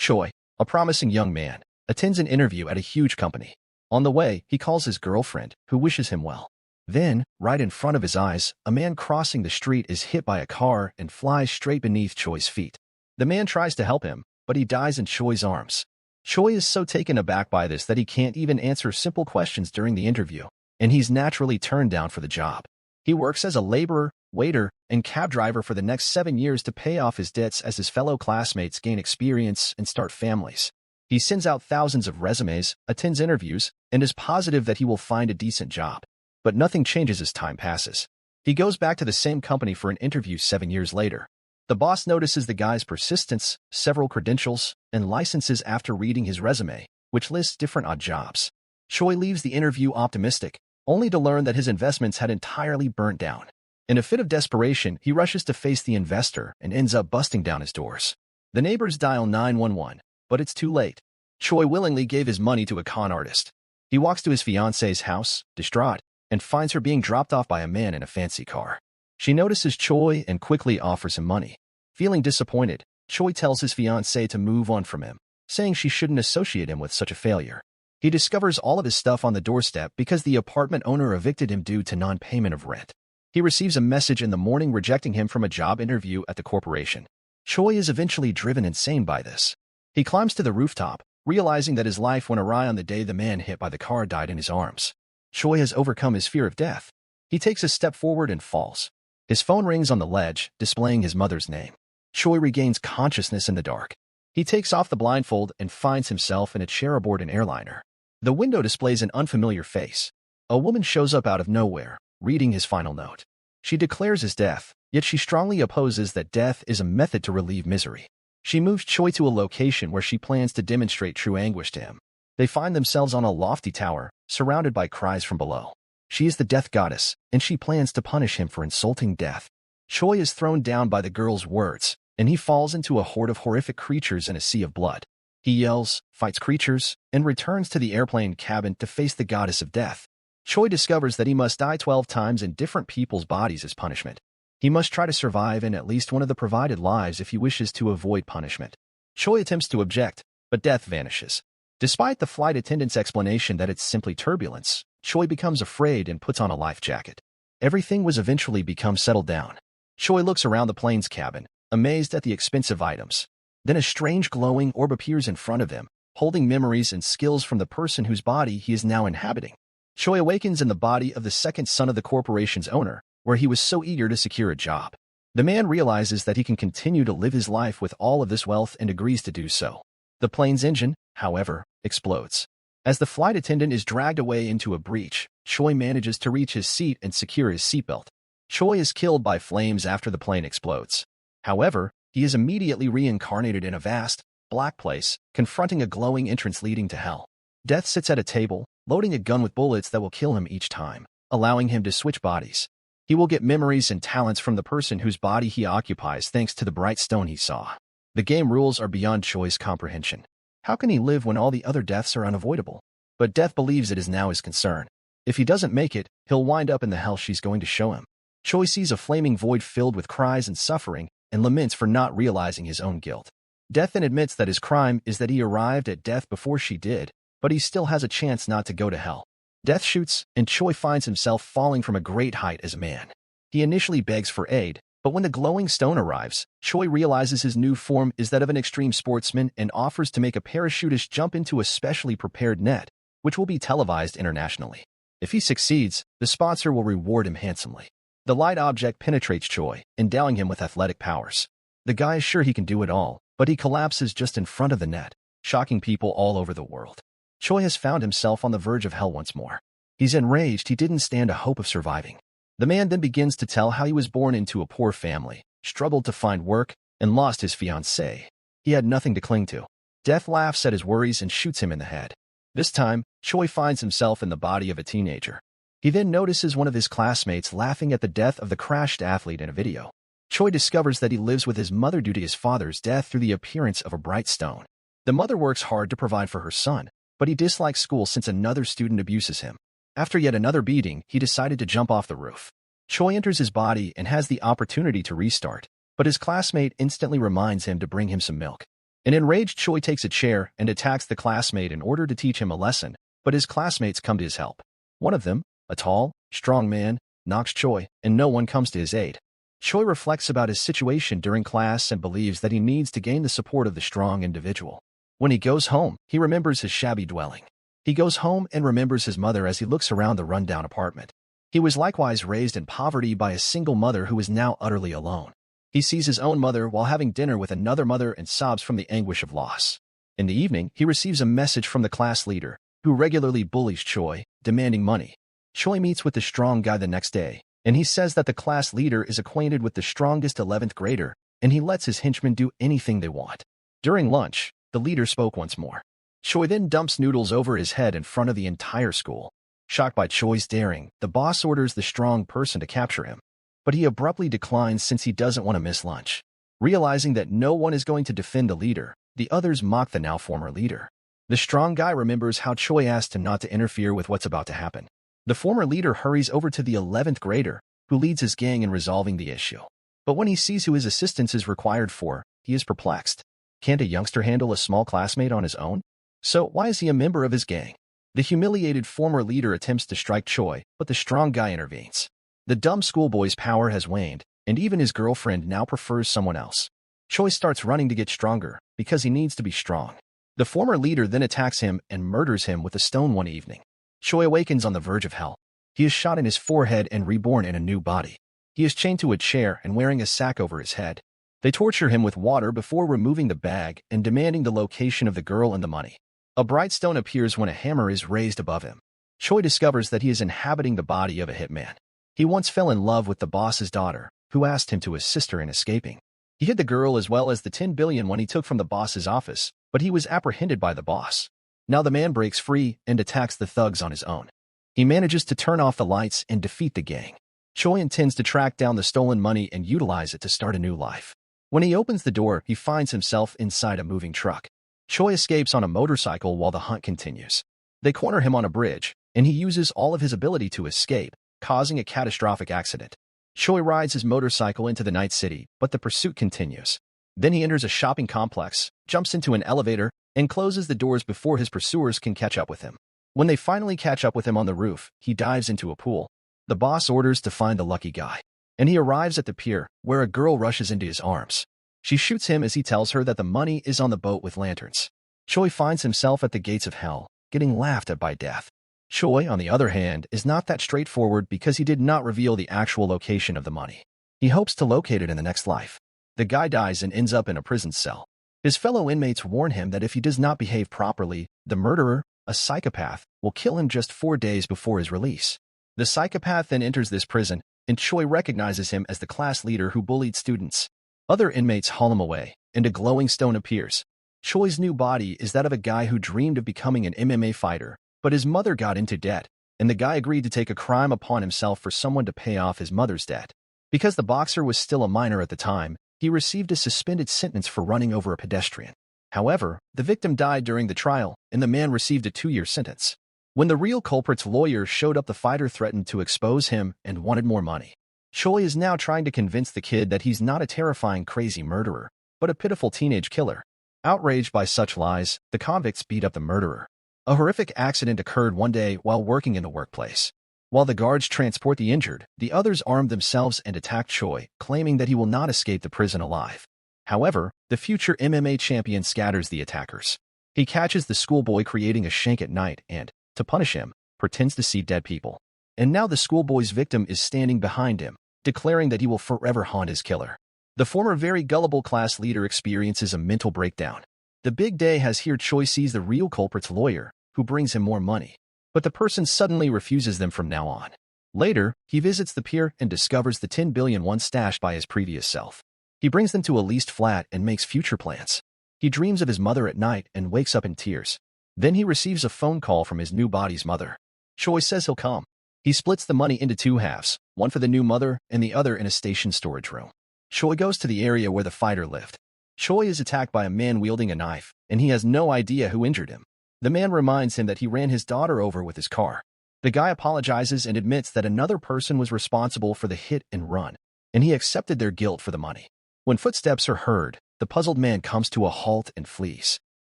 Choi, a promising young man, attends an interview at a huge company. On the way, he calls his girlfriend, who wishes him well. Then, right in front of his eyes, a man crossing the street is hit by a car and flies straight beneath Choi's feet. The man tries to help him, but he dies in Choi's arms. Choi is so taken aback by this that he can't even answer simple questions during the interview, and he's naturally turned down for the job. He works as a laborer, waiter, and cab driver for the next 7 years to pay off his debts as his fellow classmates gain experience and start families. He sends out thousands of resumes, attends interviews, and is positive that he will find a decent job. But nothing changes as time passes. He goes back to the same company for an interview 7 years later. The boss notices the guy's persistence, several credentials, and licenses after reading his resume, which lists different odd jobs. Choi leaves the interview optimistic, only to learn that his investments had entirely burnt down. In a fit of desperation, he rushes to face the investor and ends up busting down his doors. The neighbors dial 911, but it's too late. Choi willingly gave his money to a con artist. He walks to his fiancée's house, distraught, and finds her being dropped off by a man in a fancy car. She notices Choi and quickly offers him money. Feeling disappointed, Choi tells his fiancée to move on from him, saying she shouldn't associate him with such a failure. He discovers all of his stuff on the doorstep because the apartment owner evicted him due to non-payment of rent. He receives a message in the morning rejecting him from a job interview at the corporation. Choi is eventually driven insane by this. He climbs to the rooftop, realizing that his life went awry on the day the man hit by the car died in his arms. Choi has overcome his fear of death. He takes a step forward and falls. His phone rings on the ledge, displaying his mother's name. Choi regains consciousness in the dark. He takes off the blindfold and finds himself in a chair aboard an airliner. The window displays an unfamiliar face. A woman shows up out of nowhere, reading his final note. She declares his death, yet she strongly opposes that death is a method to relieve misery. She moves Choi to a location where she plans to demonstrate true anguish to him. They find themselves on a lofty tower, surrounded by cries from below. She is the death goddess, and she plans to punish him for insulting death. Choi is thrown down by the girl's words, and he falls into a horde of horrific creatures in a sea of blood. He yells, fights creatures, and returns to the airplane cabin to face the goddess of death. Choi discovers that he must die 12 times in different people's bodies as punishment. He must try to survive in at least one of the provided lives if he wishes to avoid punishment. Choi attempts to object, but death vanishes. Despite the flight attendant's explanation that it's simply turbulence, Choi becomes afraid and puts on a life jacket. Everything was eventually become settled down. Choi looks around the plane's cabin, amazed at the expensive items. Then a strange glowing orb appears in front of him, holding memories and skills from the person whose body he is now inhabiting. Choi awakens in the body of the second son of the corporation's owner, where he was so eager to secure a job. The man realizes that he can continue to live his life with all of this wealth and agrees to do so. The plane's engine, however, explodes. As the flight attendant is dragged away into a breach, Choi manages to reach his seat and secure his seatbelt. Choi is killed by flames after the plane explodes. However, he is immediately reincarnated in a vast, black place, confronting a glowing entrance leading to hell. Death sits at a table, loading a gun with bullets that will kill him each time, allowing him to switch bodies. He will get memories and talents from the person whose body he occupies thanks to the bright stone he saw. The game rules are beyond Choi's comprehension. How can he live when all the other deaths are unavoidable? But Death believes it is now his concern. If he doesn't make it, he'll wind up in the hell she's going to show him. Choi sees a flaming void filled with cries and suffering and laments for not realizing his own guilt. Death then admits that his crime is that he arrived at death before she did, but he still has a chance not to go to hell. Death shoots, and Choi finds himself falling from a great height as a man. He initially begs for aid, but when the glowing stone arrives, Choi realizes his new form is that of an extreme sportsman and offers to make a parachutist jump into a specially prepared net, which will be televised internationally. If he succeeds, the sponsor will reward him handsomely. The light object penetrates Choi, endowing him with athletic powers. The guy is sure he can do it all, but he collapses just in front of the net, shocking people all over the world. Choi has found himself on the verge of hell once more. He's enraged he didn't stand a hope of surviving. The man then begins to tell how he was born into a poor family, struggled to find work, and lost his fiancée. He had nothing to cling to. Death laughs at his worries and shoots him in the head. This time, Choi finds himself in the body of a teenager. He then notices one of his classmates laughing at the death of the crashed athlete in a video. Choi discovers that he lives with his mother due to his father's death through the appearance of a bright stone. The mother works hard to provide for her son, but he dislikes school since another student abuses him. After yet another beating, he decided to jump off the roof. Choi enters his body and has the opportunity to restart, but his classmate instantly reminds him to bring him some milk. An enraged Choi takes a chair and attacks the classmate in order to teach him a lesson, but his classmates come to his help. One of them, a tall, strong man, knocks Choi, and no one comes to his aid. Choi reflects about his situation during class and believes that he needs to gain the support of the strong individual. When he goes home, he remembers his shabby dwelling. He goes home and remembers his mother as he looks around the rundown apartment. He was likewise raised in poverty by a single mother who is now utterly alone. He sees his own mother while having dinner with another mother and sobs from the anguish of loss. In the evening, he receives a message from the class leader, who regularly bullies Choi, demanding money. Choi meets with the strong guy the next day, and he says that the class leader is acquainted with the strongest 11th grader, and he lets his henchmen do anything they want. During lunch, the leader spoke once more. Choi then dumps noodles over his head in front of the entire school. Shocked by Choi's daring, the boss orders the strong person to capture him. But he abruptly declines since he doesn't want to miss lunch. Realizing that no one is going to defend the leader, the others mock the now former leader. The strong guy remembers how Choi asked him not to interfere with what's about to happen. The former leader hurries over to the 11th grader, who leads his gang in resolving the issue. But when he sees who his assistance is required for, he is perplexed. Can't a youngster handle a small classmate on his own? So why is he a member of his gang? The humiliated former leader attempts to strike Choi, but the strong guy intervenes. The dumb schoolboy's power has waned, and even his girlfriend now prefers someone else. Choi starts running to get stronger, because he needs to be strong. The former leader then attacks him and murders him with a stone one evening. Choi awakens on the verge of hell. He is shot in his forehead and reborn in a new body. He is chained to a chair and wearing a sack over his head. They torture him with water before removing the bag and demanding the location of the girl and the money. A bright stone appears when a hammer is raised above him. Choi discovers that he is inhabiting the body of a hitman. He once fell in love with the boss's daughter, who asked him to assist her in escaping. He hid the girl as well as the 10 billion when he took from the boss's office, but he was apprehended by the boss. Now the man breaks free and attacks the thugs on his own. He manages to turn off the lights and defeat the gang. Choi intends to track down the stolen money and utilize it to start a new life. When he opens the door, he finds himself inside a moving truck. Choi escapes on a motorcycle while the hunt continues. They corner him on a bridge, and he uses all of his ability to escape, causing a catastrophic accident. Choi rides his motorcycle into the night city, but the pursuit continues. Then he enters a shopping complex, jumps into an elevator, and closes the doors before his pursuers can catch up with him. When they finally catch up with him on the roof, he dives into a pool. The boss orders to find the lucky guy, and he arrives at the pier, where a girl rushes into his arms. She shoots him as he tells her that the money is on the boat with lanterns. Choi finds himself at the gates of hell, getting laughed at by death. Choi, on the other hand, is not that straightforward because he did not reveal the actual location of the money. He hopes to locate it in the next life. The guy dies and ends up in a prison cell. His fellow inmates warn him that if he does not behave properly, the murderer, a psychopath, will kill him just 4 days before his release. The psychopath then enters this prison, and Choi recognizes him as the class leader who bullied students. Other inmates haul him away, and a glowing stone appears. Choi's new body is that of a guy who dreamed of becoming an MMA fighter, but his mother got into debt, and the guy agreed to take a crime upon himself for someone to pay off his mother's debt. Because the boxer was still a minor at the time, he received a suspended sentence for running over a pedestrian. However, the victim died during the trial, and the man received a 2-year sentence. When the real culprit's lawyer showed up, the fighter threatened to expose him and wanted more money. Choi is now trying to convince the kid that he's not a terrifying crazy murderer, but a pitiful teenage killer. Outraged by such lies, the convicts beat up the murderer. A horrific accident occurred one day while working in the workplace. While the guards transport the injured, the others armed themselves and attack Choi, claiming that he will not escape the prison alive. However, the future MMA champion scatters the attackers. He catches the schoolboy creating a shank at night and, to punish him, pretends to see dead people. And now the schoolboy's victim is standing behind him, declaring that he will forever haunt his killer. The former very gullible class leader experiences a mental breakdown. The big day has here. Choi sees the real culprit's lawyer, who brings him more money. But the person suddenly refuses them from now on. Later, he visits the pier and discovers the 10 billion once stashed by his previous self. He brings them to a leased flat and makes future plans. He dreams of his mother at night and wakes up in tears. Then he receives a phone call from his new body's mother. Choi says he'll come. He splits the money into 2 halves, one for the new mother and the other in a station storage room. Choi goes to the area where the fighter lived. Choi is attacked by a man wielding a knife, and he has no idea who injured him. The man reminds him that he ran his daughter over with his car. The guy apologizes and admits that another person was responsible for the hit and run, and he accepted their guilt for the money. When footsteps are heard, the puzzled man comes to a halt and flees.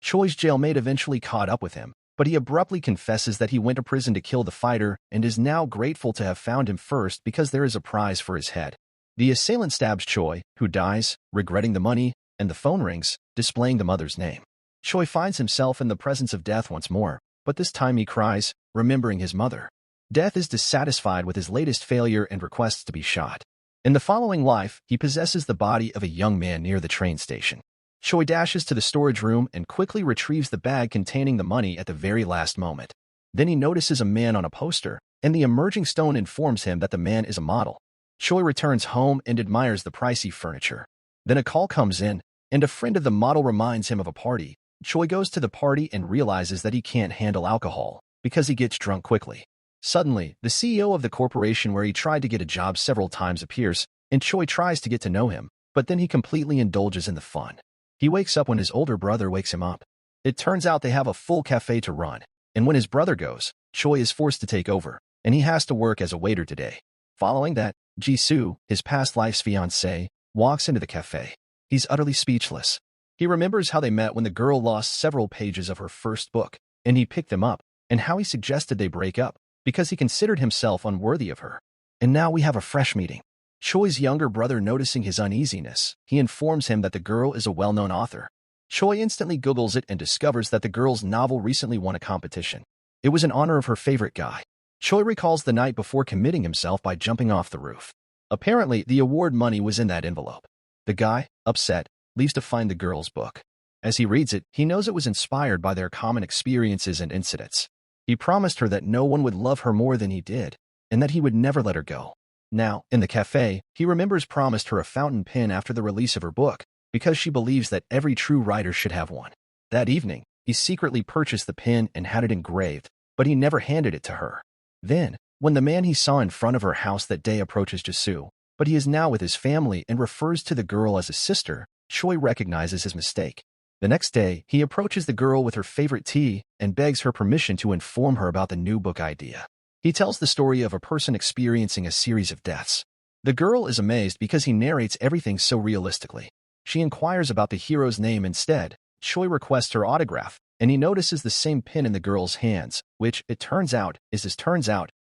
Choi's jailmate eventually caught up with him, but he abruptly confesses that he went to prison to kill the fighter and is now grateful to have found him first because there is a prize for his head. The assailant stabs Choi, who dies, regretting the money, and the phone rings, displaying the mother's name. Choi finds himself in the presence of death once more, but this time he cries, remembering his mother. Death is dissatisfied with his latest failure and requests to be shot. In the following life, he possesses the body of a young man near the train station. Choi dashes to the storage room and quickly retrieves the bag containing the money at the very last moment. Then he notices a man on a poster, and the emerging stone informs him that the man is a model. Choi returns home and admires the pricey furniture. Then a call comes in, and a friend of the model reminds him of a party. Choi goes to the party and realizes that he can't handle alcohol because he gets drunk quickly. Suddenly, the CEO of the corporation where he tried to get a job several times appears, and Choi tries to get to know him, but then he completely indulges in the fun. He wakes up when his older brother wakes him up. It turns out they have a full cafe to run, and when his brother goes, Choi is forced to take over, and he has to work as a waiter today. Following that, Jisoo, his past life's fiancée, walks into the cafe. He's utterly speechless. He remembers how they met when the girl lost several pages of her first book, and he picked them up, and how he suggested they break up, because he considered himself unworthy of her. And now we have a fresh meeting. Choi's younger brother noticing his uneasiness, he informs him that the girl is a well-known author. Choi instantly Googles it and discovers that the girl's novel recently won a competition. It was in honor of her favorite guy. Choi recalls the night before committing himself by jumping off the roof. Apparently, the award money was in that envelope. The guy, upset, leaves to find the girl's book. As he reads it, he knows it was inspired by their common experiences and incidents. He promised her that no one would love her more than he did, and that he would never let her go. Now, in the cafe, he remembers promised her a fountain pen after the release of her book, because she believes that every true writer should have one. That evening, he secretly purchased the pen and had it engraved, but he never handed it to her. Then, when the man he saw in front of her house that day approaches Jisoo, but he is now with his family and refers to the girl as his sister, Choi recognizes his mistake. The next day, he approaches the girl with her favorite tea and begs her permission to inform her about the new book idea. He tells the story of a person experiencing a series of deaths. The girl is amazed because he narrates everything so realistically. She inquires about the hero's name instead. Choi requests her autograph, and he notices the same pen in the girl's hands, which, it turns out,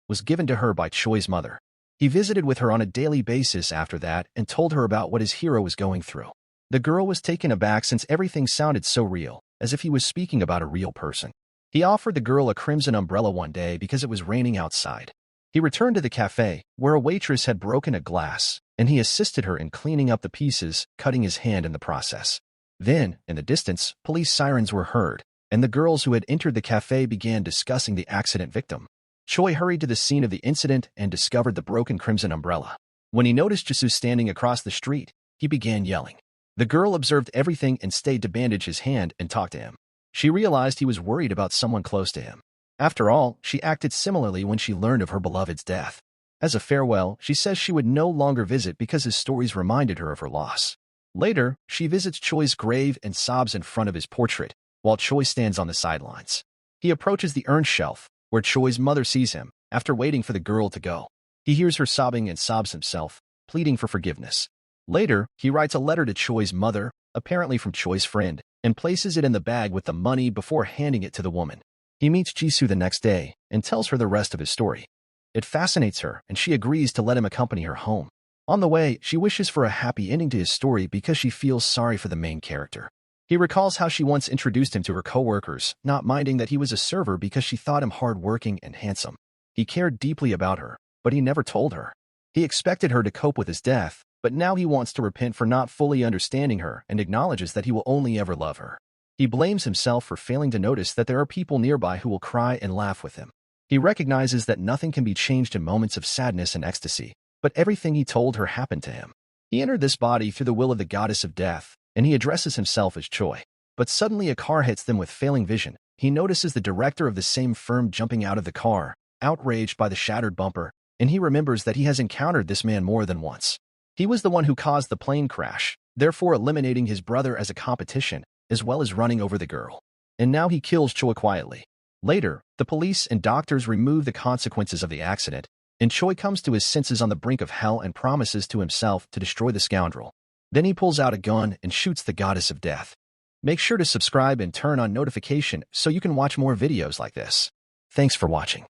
was given to her by Choi's mother. He visited with her on a daily basis after that and told her about what his hero was going through. The girl was taken aback since everything sounded so real, as if he was speaking about a real person. He offered the girl a crimson umbrella one day because it was raining outside. He returned to the cafe, where a waitress had broken a glass, and he assisted her in cleaning up the pieces, cutting his hand in the process. Then, in the distance, police sirens were heard, and the girls who had entered the cafe began discussing the accident victim. Choi hurried to the scene of the incident and discovered the broken crimson umbrella. When he noticed Jisoo standing across the street, he began yelling. The girl observed everything and stayed to bandage his hand and talk to him. She realized he was worried about someone close to him. After all, she acted similarly when she learned of her beloved's death. As a farewell, she says she would no longer visit because his stories reminded her of her loss. Later, she visits Choi's grave and sobs in front of his portrait, while Choi stands on the sidelines. He approaches the urn shelf, where Choi's mother sees him, after waiting for the girl to go. He hears her sobbing and sobs himself, pleading for forgiveness. Later, he writes a letter to Choi's mother, apparently from Choi's friend, and places it in the bag with the money before handing it to the woman. He meets Jisoo the next day and tells her the rest of his story. It fascinates her, and she agrees to let him accompany her home. On the way, she wishes for a happy ending to his story because she feels sorry for the main character. He recalls how she once introduced him to her co-workers, not minding that he was a server because she thought him hard-working and handsome. He cared deeply about her, but he never told her. He expected her to cope with his death, but now he wants to repent for not fully understanding her and acknowledges that he will only ever love her. He blames himself for failing to notice that there are people nearby who will cry and laugh with him. He recognizes that nothing can be changed in moments of sadness and ecstasy, but everything he told her happened to him. He entered this body through the will of the goddess of death, and he addresses himself as Choi. But suddenly a car hits them with failing vision. He notices the director of the same firm jumping out of the car, outraged by the shattered bumper, and he remembers that he has encountered this man more than once. He was the one who caused the plane crash, therefore eliminating his brother as a competition, as well as running over the girl. And now he kills Choi quietly. Later, the police and doctors remove the consequences of the accident, and Choi comes to his senses on the brink of hell and promises to himself to destroy the scoundrel. Then he pulls out a gun and shoots the goddess of death. Make sure to subscribe and turn on notification so you can watch more videos like this. Thanks for watching.